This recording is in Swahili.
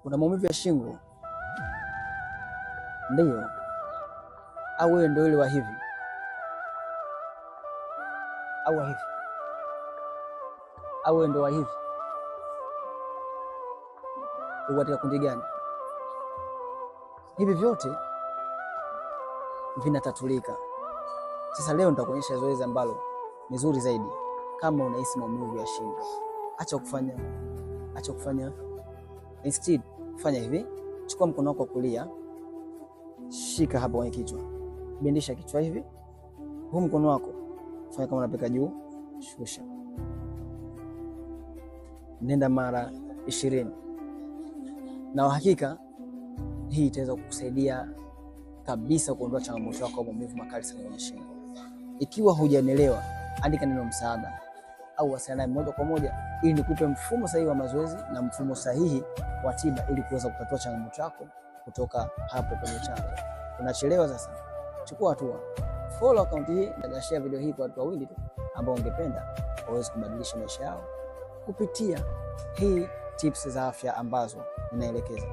Una maumivu ya shingo? Ndio. Au wewe ndio yule wa hivi au wa hivi au wewe ndio wa hivi? Uko katika kundi gani? Hivi vyote vinatatulika. Sasa leo nitakuonyesha zoezi ambalo ni zuri zaidi. Kama unahisi maumivu ya shingo, acha kufanya instead, fanya hivi. Chukua mkono wako wa kulia, shika hapa kwenye kichwa, bendisha kichwa hivi. Huu mkono wako fanya kama unapeka juu, shusha, nenda mara 20. Na uhakika hii itaweza kukusaidia kabisa kuondoa changamoto yako ya maumivu makali sana kwenye shingo. Ikiwa hujanielewa, andika neno msaada au wasiliana moja kwa moja ili nikupe mfumo sahihi wa mazoezi na mfumo sahihi wa tiba ili kuweza kutatua changamoto yako kutoka hapo kwenye chanzo. Unachelewa sasa. Chukua hatua. Follow account hii na share video hii kwa watu wawili tu ambao ungependa waweze kubadilisha maisha yao kupitia hii tips za afya ambazo ninaelekeza.